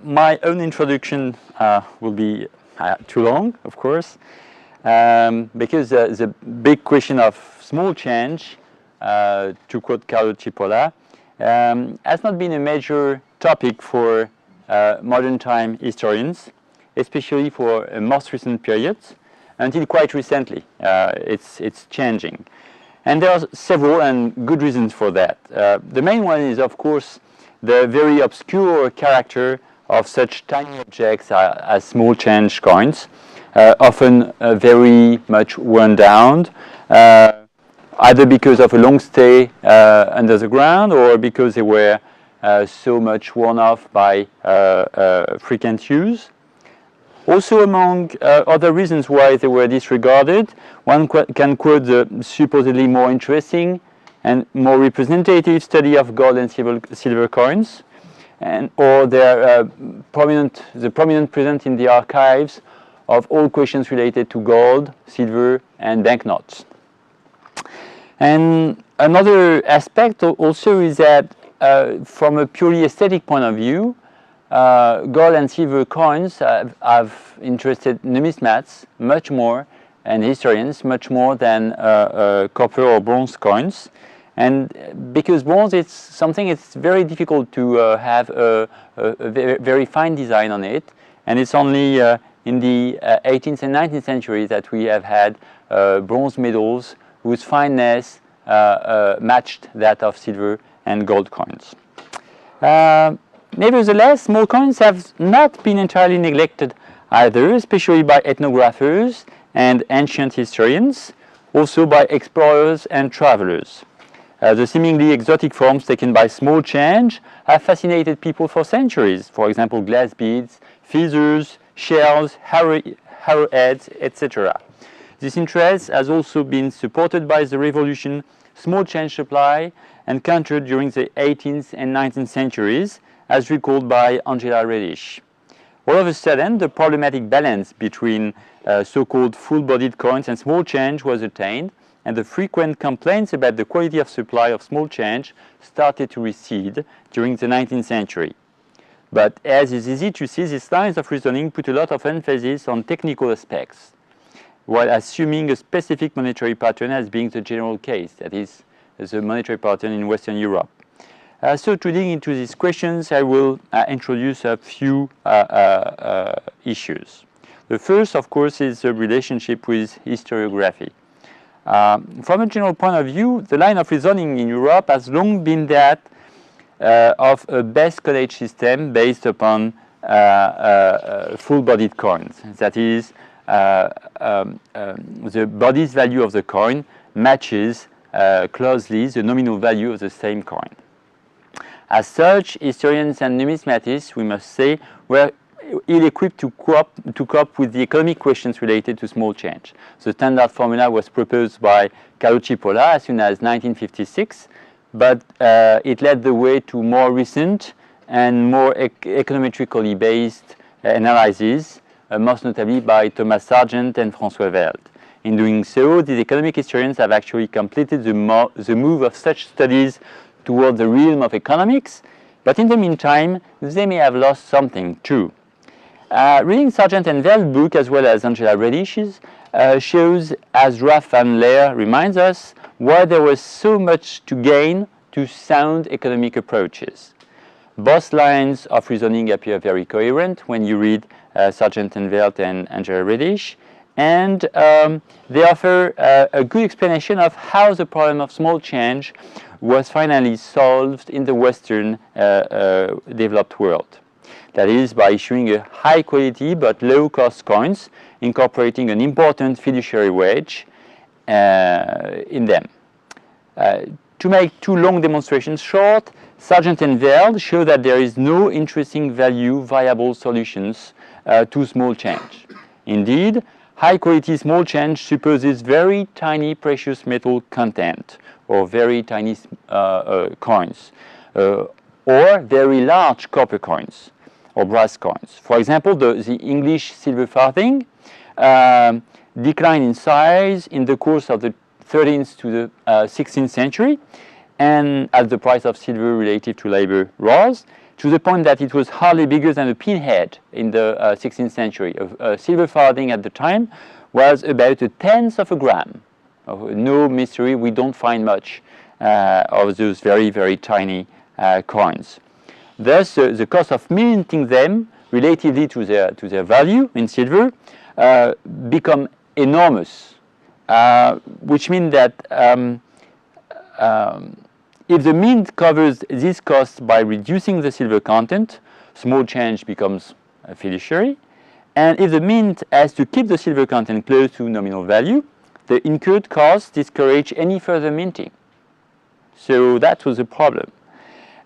my own introduction will be too long, of course, because the big question of small change, to quote Carlo Cipolla, has not been a major topic for modern time historians, especially for most recent periods, until quite recently. It's changing. And there are several and good reasons for that. The main one is, of course, the very obscure character of such tiny objects as small change coins, often very much worn down, either because of a long stay under the ground or because they were so much worn off by frequent use. Also, among other reasons why they were disregarded, one can quote the supposedly more interesting and more representative study of gold and silver coins, or their prominent presence in the archives of all questions related to gold, silver, and banknotes. And another aspect also is that from a purely aesthetic point of view, gold and silver coins have interested numismats much more, and historians much more, than copper or bronze coins. And because bronze, it's something, it's very difficult to have a very fine design on it, and it's only in the 18th and 19th century that we have had bronze medals whose fineness matched that of silver and gold coins. Nevertheless, small coins have not been entirely neglected either, especially by ethnographers and ancient historians, also by explorers and travelers. The seemingly exotic forms taken by small change have fascinated people for centuries. For example, glass beads, feathers, shells, arrowheads, etc. This interest has also been supported by the revolution small change supply encountered during the 18th and 19th centuries, as recalled by Angela Reddish. All of a sudden, the problematic balance between so-called full-bodied coins and small change was attained, and the frequent complaints about the quality of supply of small change started to recede during the 19th century. But as is easy to see, these lines of reasoning put a lot of emphasis on technical aspects, while assuming a specific monetary pattern as being the general case, that is, the monetary pattern in Western Europe. So to dig into these questions, I will introduce a few issues. The first, of course, is the relationship with historiography. From a general point of view, the line of reasoning in Europe has long been that of a best college system based upon full-bodied coins. That is, the body's value of the coin matches closely the nominal value of the same coin. As such, historians and numismatists, we must say, were ill-equipped to cope with the economic questions related to small change. The standard formula was proposed by Carlo Cipolla as soon as 1956, but it led the way to more recent and more econometrically based analyses, most notably by Thomas Sargent and François Veld. In doing so, these economic historians have actually completed the move of such studies toward the realm of economics, but in the meantime, they may have lost something too. Reading Sargent and Veld's book, as well as Angela Reddish's, shows, as Ralph Van Leer reminds us, why there was so much to gain to sound economic approaches. Both lines of reasoning appear very coherent when you read Sargent and Veld and Angela Reddish, and they offer a good explanation of how the problem of small change was finally solved in the Western developed world. That is, by issuing a high quality but low cost coins, incorporating an important fiduciary wage in them. To make two long demonstrations short, Sargent and Veld show that there is no interesting viable solutions to small change. Indeed, high quality small change supposes very tiny precious metal content, or very tiny coins, or very large copper coins or brass coins. For example, the English silver farthing declined in size in the course of the 13th to the 16th century, and as the price of silver relative to labor rose, to the point that it was hardly bigger than a pinhead in the 16th century. A silver farthing at the time was about 1/10 of a gram. No mystery, we don't find much of those very, very tiny coins. Thus, the cost of minting them relatively to their value in silver become enormous, which means that if the mint covers these costs by reducing the silver content, small change becomes a fiduciary. And if the mint has to keep the silver content close to nominal value, the incurred costs discourage any further minting. So that was a problem.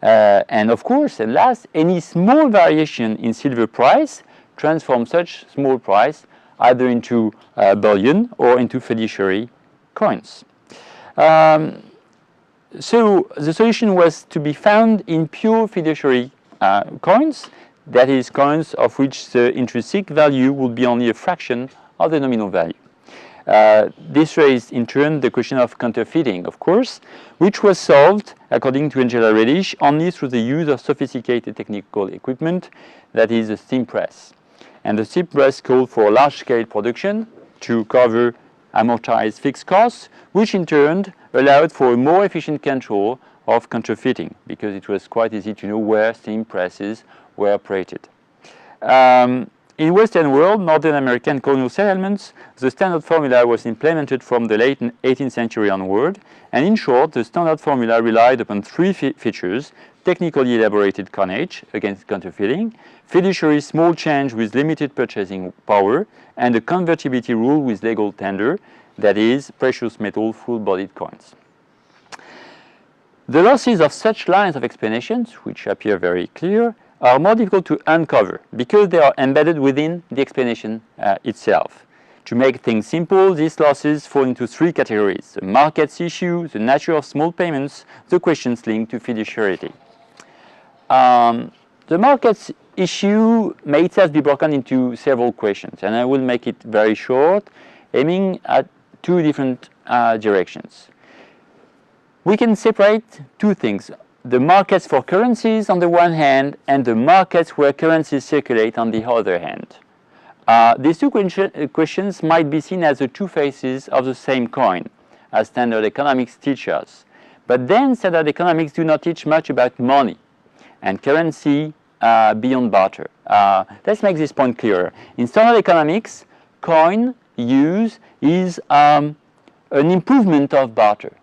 And of course, and last, any small variation in silver price transforms such small price either into bullion or into fiduciary coins. So the solution was to be found in pure fiduciary coins, that is, coins of which the intrinsic value would be only a fraction of the nominal value. This raised in turn the question of counterfeiting, of course, which was solved, according to Angela Reddish, only through the use of sophisticated technical equipment, that is a steam press. And the steam press called for large-scale production to cover amortized fixed costs, which in turn allowed for a more efficient control of counterfeiting, because it was quite easy to know where steam presses were operated. In Western world, Northern American colonial settlements, the standard formula was implemented from the late 18th century onward, and in short, the standard formula relied upon three features: technically elaborated coinage against counterfeiting, fiduciary small change with limited purchasing power, and a convertibility rule with legal tender, that is, precious metal full-bodied coins. The losses of such lines of explanations, which appear very clear, are more difficult to uncover because they are embedded within the explanation itself. To make things simple, these losses fall into three categories: the markets issue, the nature of small payments, the questions linked to fiduciarity. The markets issue may itself be broken into several questions, and I will make it very short, aiming at two different directions. We can separate two things: the markets for currencies on the one hand, and the markets where currencies circulate on the other hand. These two questions might be seen as the two faces of the same coin, as standard economics teach us. But then standard economics do not teach much about money and currency beyond barter. Let's make this point clearer. In standard economics, coin use is an improvement of barter.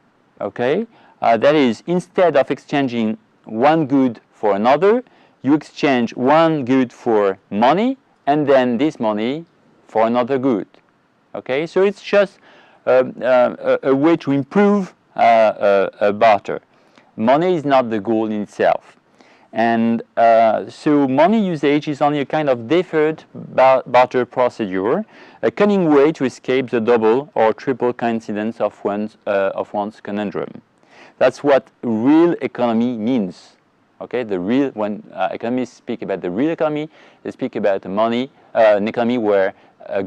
Okay? That is, instead of exchanging one good for another, you exchange one good for money, and then this money for another good. Okay? So it's just a way to improve a barter. Money is not the goal in itself. And so money usage is only a kind of deferred barter procedure, a cunning way to escape the double or triple coincidence of one's conundrum. That's what real economy means. Okay, when economists speak about the real economy, they speak about money, an economy where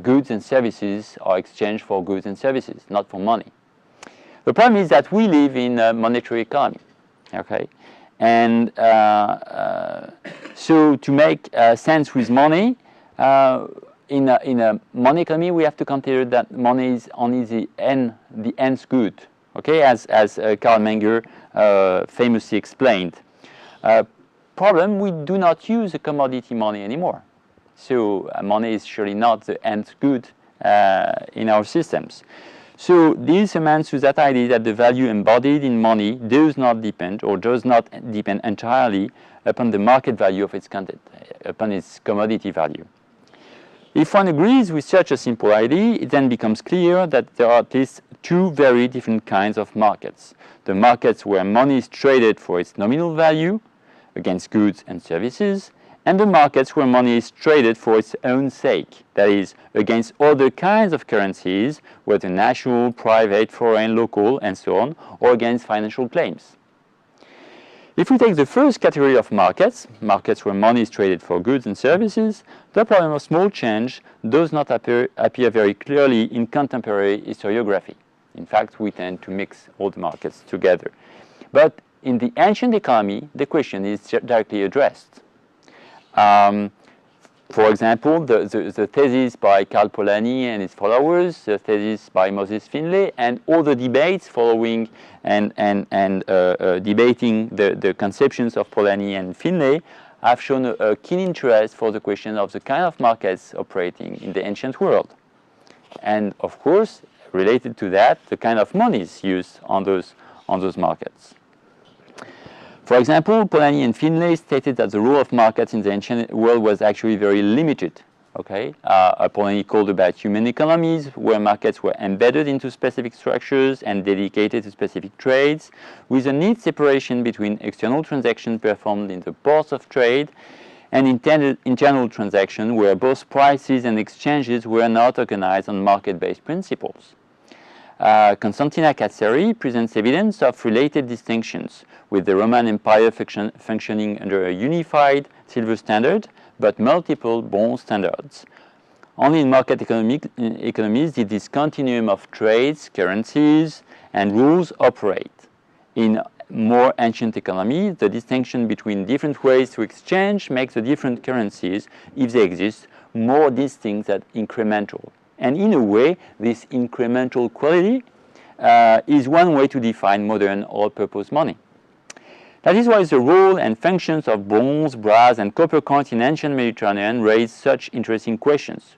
goods and services are exchanged for goods and services, not for money. The problem is that we live in a monetary economy. Okay, and so to make sense with money, in a money economy, we have to consider that money is only the end's good. Okay, as Karl Menger famously explained. Problem, we do not use a commodity money anymore. So money is surely not the end's good in our systems. So this amounts to that idea that the value embodied in money does not depend entirely upon the market value of its content, upon its commodity value. If one agrees with such a simple idea, it then becomes clear that there are at least two very different kinds of markets. The markets where money is traded for its nominal value against goods and services, and the markets where money is traded for its own sake, that is, against other kinds of currencies, whether national, private, foreign, local, and so on, or against financial claims. If we take the first category of markets, markets where money is traded for goods and services, the problem of small change does not appear very clearly in contemporary historiography. In fact, we tend to mix all the markets together. But in the ancient economy, the question is directly addressed. For example, the thesis by Karl Polanyi and his followers, the thesis by Moses Finlay, and all the debates following and debating the conceptions of Polanyi and Finlay have shown a keen interest for the question of the kind of markets operating in the ancient world. And of course, related to that, the kind of monies used on those markets. For example, Polanyi and Finlay stated that the role of markets in the ancient world was actually very limited. Okay, Polanyi called about human economies, where markets were embedded into specific structures and dedicated to specific trades, with a neat separation between external transactions performed in the ports of trade and internal transactions where both prices and exchanges were not organized on market-based principles. Constantina Katseri presents evidence of related distinctions, with the Roman Empire functioning under a unified silver standard, but multiple bronze standards. Only in market economies did this continuum of trades, currencies, and rules operate. In more ancient economies, the distinction between different ways to exchange makes the different currencies, if they exist, more distinct than incremental. And in a way, this incremental quality is one way to define modern all-purpose money. That is why the role and functions of bronze, brass, and copper coins in ancient Mediterranean raise such interesting questions.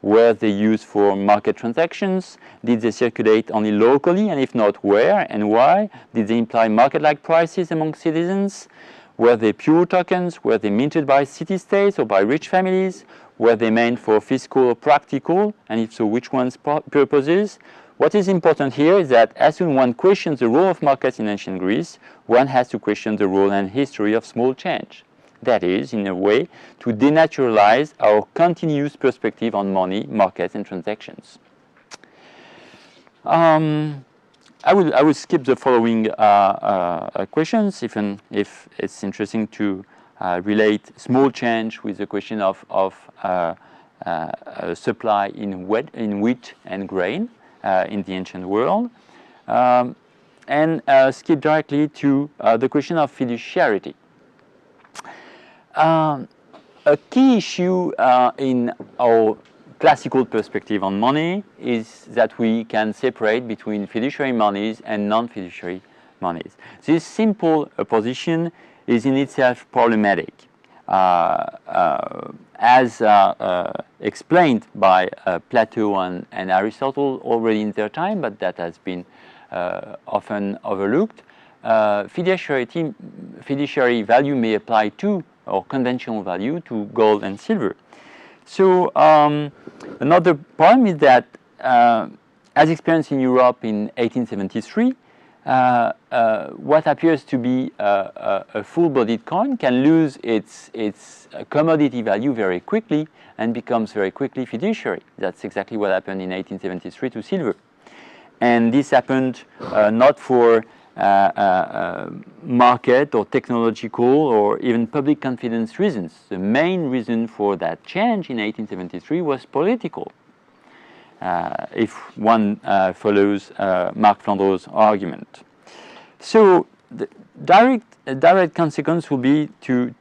Were they used for market transactions? Did they circulate only locally, and if not, where and why? Did they imply market-like prices among citizens? Were they pure tokens? Were they minted by city-states or by rich families? Were they meant for fiscal or practical, and if so, which one's purposes? What is important here is that as soon as one questions the role of markets in ancient Greece, one has to question the role and history of small change. That is, in a way, to denaturalize our continuous perspective on money, markets, and transactions. I will skip the following questions, even if it's interesting to relate small change with the question of supply in wheat and grain in the ancient world, and skip directly to the question of fiduciarity. A key issue in our classical perspective on money is that we can separate between fiduciary monies and non-fiduciary monies. This simple position is in itself problematic. As explained by Plato and Aristotle already in their time, but that has been often overlooked, fiduciary value may apply to, or conventional value, to gold and silver. So another problem is that, as experienced in Europe in 1873, what appears to be a full-bodied coin can lose its commodity value very quickly and becomes very quickly fiduciary. That's exactly what happened in 1873 to silver. And this happened not for market or technological or even public confidence reasons. The main reason for that change in 1873 was political. If one follows Marc Flandreau's argument. So the direct consequence will be to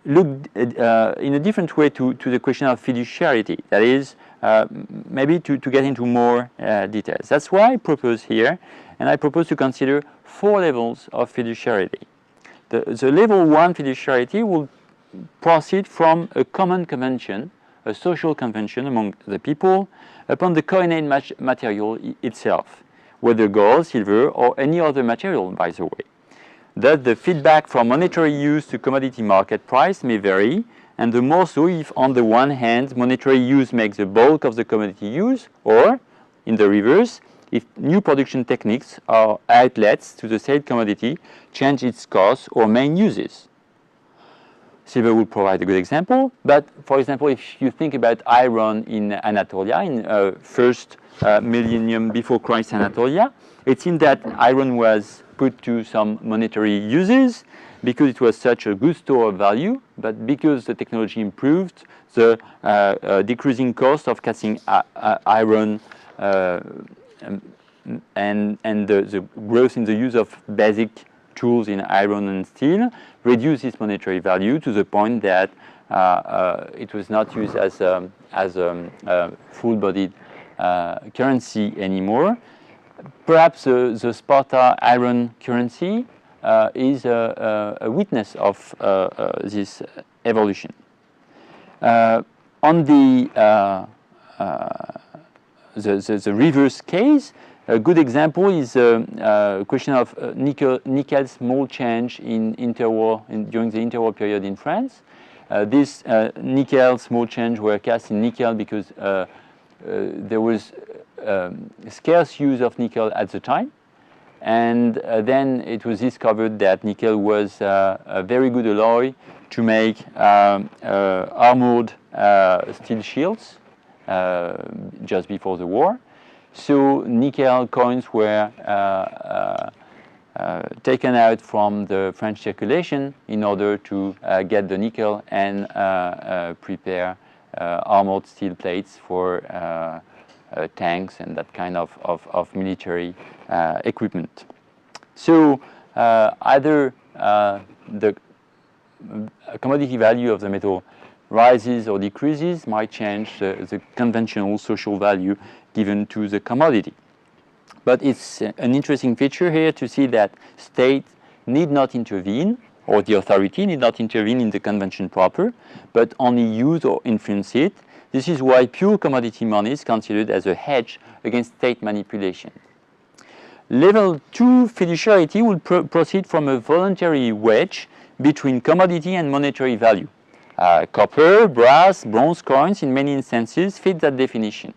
look in a different way to the question of fiduciarity. That is, maybe to get into more details. That's why I propose here, and I propose to consider 4 levels of fiduciarity. The level 1 fiduciarity will proceed from a common convention, a social convention among the people, upon the coined material itself, whether gold, silver, or any other material, by the way. Thus, the feedback from monetary use to commodity market price may vary, and the more so if, on the one hand, monetary use makes the bulk of the commodity use, or, in the reverse, if new production techniques or outlets to the said commodity change its costs or main uses. Silver will provide a good example, but for example, if you think about iron in Anatolia, in first millennium before Christ Anatolia, it seemed that iron was put to some monetary uses because it was such a good store of value, but because the technology improved, the decreasing cost of casting iron the growth in the use of basic tools in iron and steel reduced its monetary value to the point that it was not used as a full-bodied currency anymore. Perhaps the Sparta iron currency is a witness of this evolution. On the reverse case, a good example is a question of nickel small change in during the interwar period in France. These nickel small change were cast in nickel because there was scarce use of nickel at the time, and then it was discovered that nickel was a very good alloy to make armored steel shields just before the war. So nickel coins were taken out from the French circulation in order to get the nickel and prepare armored steel plates for tanks and that kind of military equipment. So either the commodity value of the metal rises or decreases might change the conventional social value given to the commodity. But it's an interesting feature here to see that state need not intervene, or the authority need not intervene in the convention proper, but only use or influence it. This is why pure commodity money is considered as a hedge against state manipulation. Level 2 fiduciarity will proceed from a voluntary wedge between commodity and monetary value. Copper, brass, bronze coins in many instances fit that definition.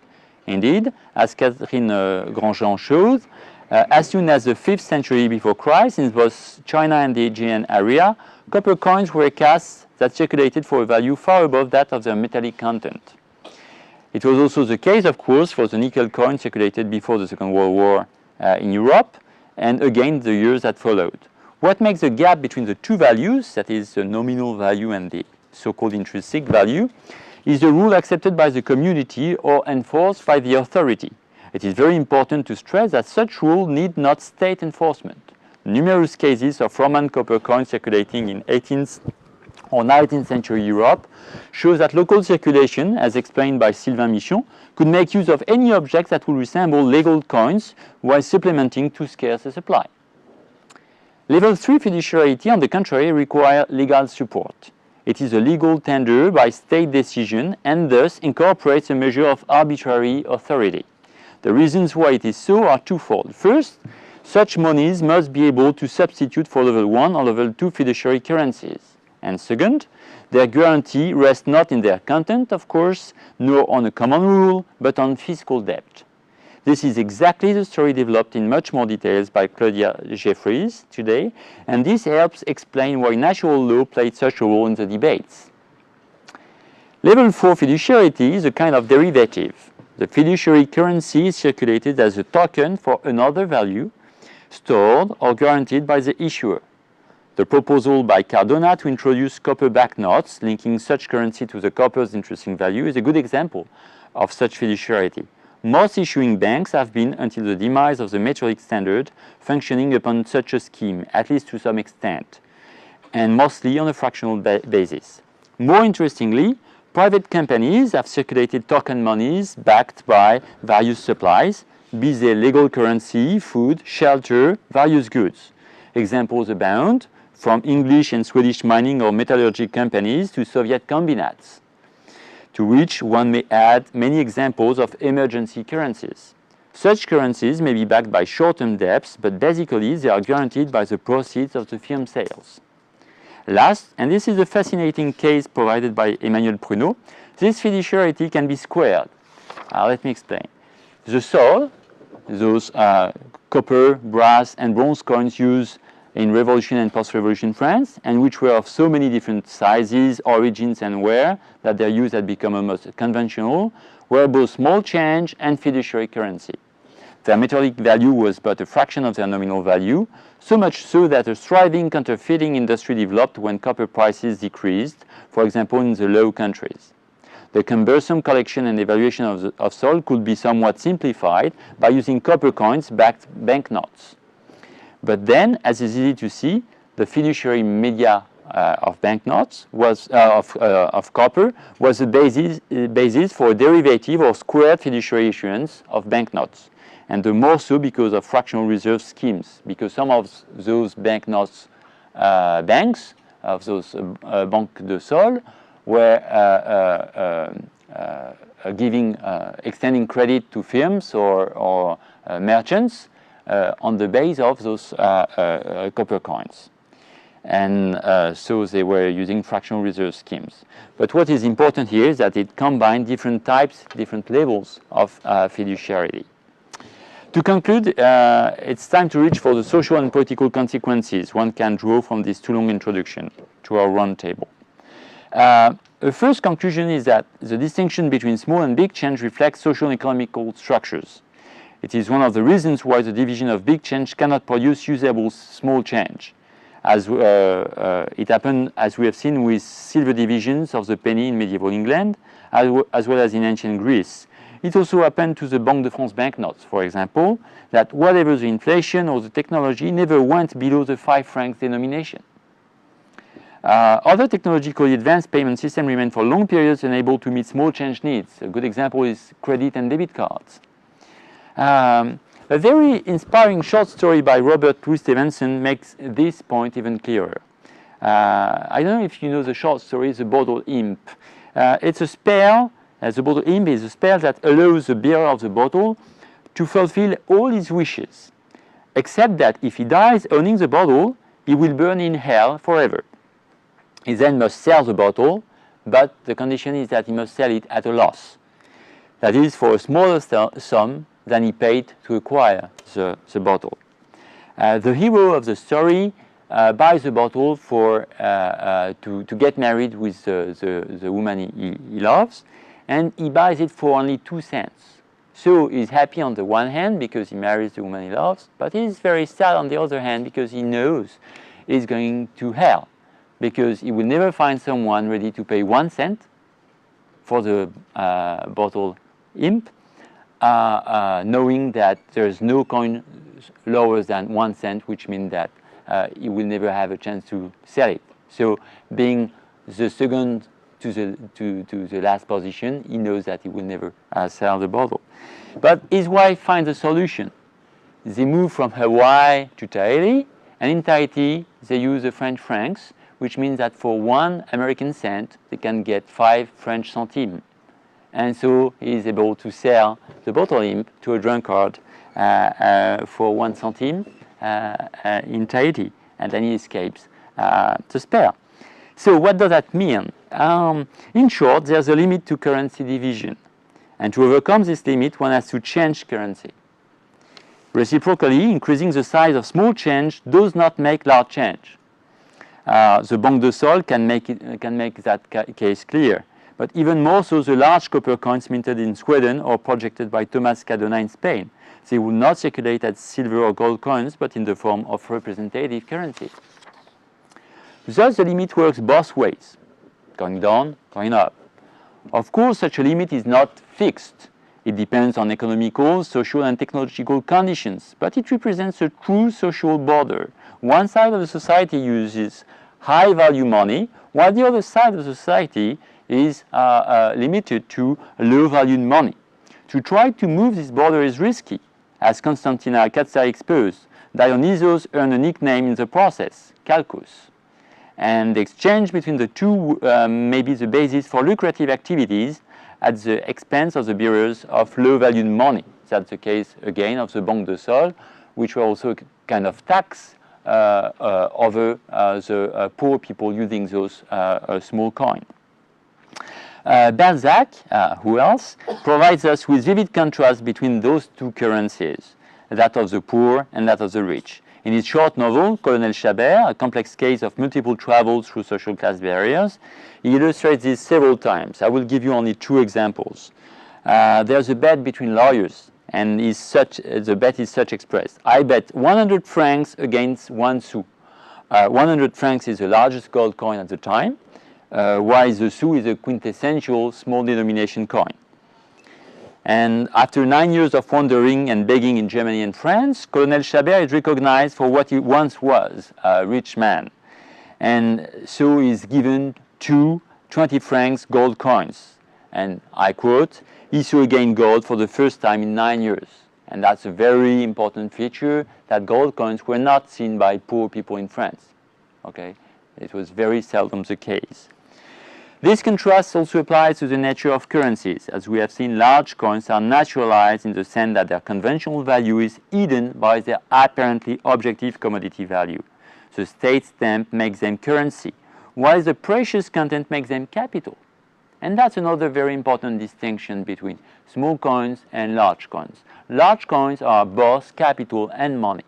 Indeed, as Catherine Grandjean shows, as soon as the 5th century before Christ, in both China and the Aegean area, copper coins were cast that circulated for a value far above that of their metallic content. It was also the case, of course, for the nickel coin circulated before the Second World War in Europe, and again the years that followed. What makes the gap between the two values, that is the nominal value and the so-called intrinsic value, is the rule accepted by the community or enforced by the authority. It is very important to stress that such rule need not state enforcement. Numerous cases of Roman copper coins circulating in 18th or 19th century Europe shows that local circulation, as explained by Sylvain Michon, could make use of any object that would resemble legal coins while supplementing too scarce a supply. Level 3 fiduciarity, on the contrary, requires legal support. It is a legal tender by state decision and thus incorporates a measure of arbitrary authority. The reasons why it is so are twofold. First, such monies must be able to substitute for level 1 or level 2 fiduciary currencies. And second, their guarantee rests not in their content, of course, nor on a common rule, but on fiscal debt. This is exactly the story developed in much more details by Claudia Jeffries today, and this helps explain why natural law played such a role in the debates. Level 4 fiduciarity is a kind of derivative. The fiduciary currency is circulated as a token for another value, stored or guaranteed by the issuer. The proposal by Cardona to introduce copper banknotes linking such currency to the copper's intrinsic value is a good example of such fiduciarity. Most issuing banks have been, until the demise of the metric standard, functioning upon such a scheme, at least to some extent, and mostly on a fractional basis. More interestingly, private companies have circulated token monies backed by various supplies, be they legal currency, food, shelter, various goods. Examples abound, from English and Swedish mining or metallurgy companies to Soviet combinats, to which one may add many examples of emergency currencies. Such currencies may be backed by short-term debts, but basically they are guaranteed by the proceeds of the firm sales. Last, and this is a fascinating case provided by Emmanuel Pruneau, this fiduciarity can be squared. Let me explain. The sol, those copper, brass, and bronze coins used in Revolution and post-Revolution France, and which were of so many different sizes, origins, and wear that their use had become almost conventional, were both small change and fiduciary currency. Their metallic value was but a fraction of their nominal value, so much so that a thriving counterfeiting industry developed when copper prices decreased, for example in the Low Countries. The cumbersome collection and evaluation of soil could be somewhat simplified by using copper coins backed banknotes. But then, as is easy to see, the fiduciary media of banknotes was of copper was the basis for a derivative or squared fiduciary issuance of banknotes, and the more so because of fractional reserve schemes, because some of those banknotes banks of those banques de sol were extending credit to firms or merchants on the base of those copper coins. And so they were using fractional reserve schemes. But what is important here is that it combined different types, different levels of fiduciarity. To conclude, it's time to reach for the social and political consequences one can draw from this too long introduction to our round table. The first conclusion is that the distinction between small and big change reflects social and economical structures. It is one of the reasons why the division of big change cannot produce usable small change, as it happened, as we have seen, with silver divisions of the penny in medieval England, as well as in ancient Greece. It also happened to the Banque de France banknotes, for example, that whatever the inflation or the technology never went below the 5 francs denomination. Other technologically advanced payment systems remain for long periods unable to meet small change needs. A good example is credit and debit cards. A very inspiring short story by Robert Louis Stevenson makes this point even clearer. I don't know if you know the short story, The Bottle Imp. It's a spell, the bottle imp is a spell that allows the bearer of the bottle to fulfill all his wishes, except that if he dies owning the bottle, he will burn in hell forever. He then must sell the bottle, but the condition is that he must sell it at a loss. That is, for a smaller sum than he paid to acquire the bottle. The hero of the story buys the bottle for to get married with the woman he loves, and he buys it for only 2 cents. So he's happy on the one hand because he marries the woman he loves, but he's very sad on the other hand because he knows he's going to hell, because he will never find someone ready to pay 1 cent for the bottle imp, knowing that there's no coin lower than 1 cent, which means that he will never have a chance to sell it. So being the second to the last position, he knows that he will never sell the bottle. But his wife finds a solution. They move from Hawaii to Tahiti, and in Tahiti they use the French francs, which means that for 1 American cent they can get 5 French centimes. And so he is able to sell the bottle imp to a drunkard for 1 centime in Tahiti, and then he escapes the spell. So what does that mean? In short, there's a limit to currency division, and to overcome this limit, one has to change currency. Reciprocally, increasing the size of small change does not make large change. The Banque de Sol can make that case clear. But even more so, the large copper coins minted in Sweden or projected by Thomas Cadona in Spain. They would not circulate as silver or gold coins, but in the form of representative currency. Thus, the limit works both ways, going down, going up. Of course, such a limit is not fixed. It depends on economical, social, and technological conditions, but it represents a true social border. One side of the society uses high-value money, while the other side of the society is limited to low-valued money. To try to move this border is risky. As Constantina Katsa exposed, Dionysos earned a nickname in the process, Calcus. And the exchange between the two may be the basis for lucrative activities at the expense of the bearers of low-valued money. That's the case, again, of the Banque de Sol, which were also a kind of tax over the poor people using those small coins. Balzac, who else, provides us with vivid contrast between those two currencies, that of the poor and that of the rich. In his short novel, Colonel Chabert, a complex case of multiple travels through social class barriers, he illustrates this several times. I will give you only 2 examples. There's a bet between lawyers, and the bet is such expressed. I bet 100 francs against 1 sou. 100 francs is the largest gold coin at the time. while the sou is a quintessential small denomination coin. And after 9 years of wandering and begging in Germany and France, Colonel Chabert is recognized for what he once was, a rich man. And so he's given 2 20 francs gold coins. And I quote, "He saw again gold for the first time in 9 years." And that's a very important feature, that gold coins were not seen by poor people in France. Okay? It was very seldom the case. This contrast also applies to the nature of currencies. As we have seen, large coins are naturalized in the sense that their conventional value is hidden by their apparently objective commodity value. The state stamp makes them currency, while the precious content makes them capital. And that's another very important distinction between small coins and large coins. Large coins are both capital and money,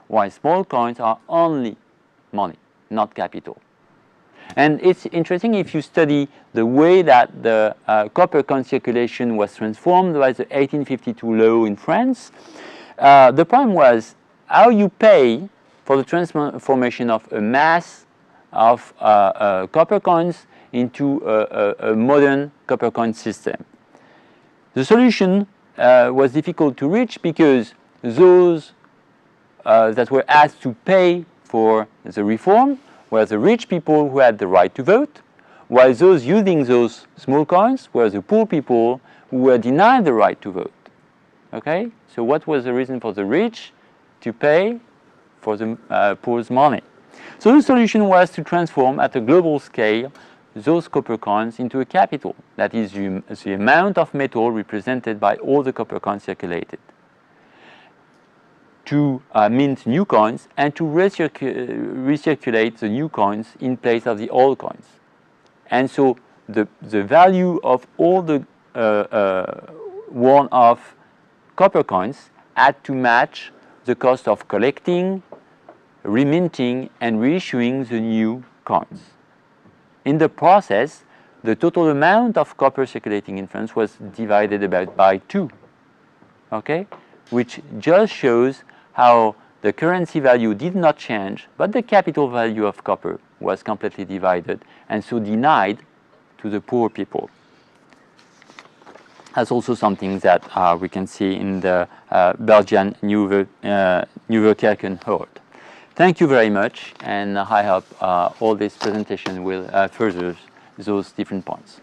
while small coins are only money, not capital. And it's interesting if you study the way that the copper coin circulation was transformed by the 1852 law in France. The problem was how you pay for the transformation of a mass of copper coins into a modern copper coin system. The solution was difficult to reach because those that were asked to pay for the reform were the rich people who had the right to vote, while those using those small coins were the poor people who were denied the right to vote. Okay? So what was the reason for the rich to pay for the poor's money? So the solution was to transform at a global scale those copper coins into a capital, that is the amount of metal represented by all the copper coins circulated, to mint new coins and to recirculate the new coins in place of the old coins. And so the value of all the worn-off copper coins had to match the cost of collecting, reminting, and reissuing the new coins. In the process, the total amount of copper circulating in France was divided about by 2, okay? Which just shows how the currency value did not change, but the capital value of copper was completely divided and so denied to the poor people. That's also something that we can see in the Belgian Nieuwe Kerken Hoard. Thank you very much, and I hope all this presentation will further those different points.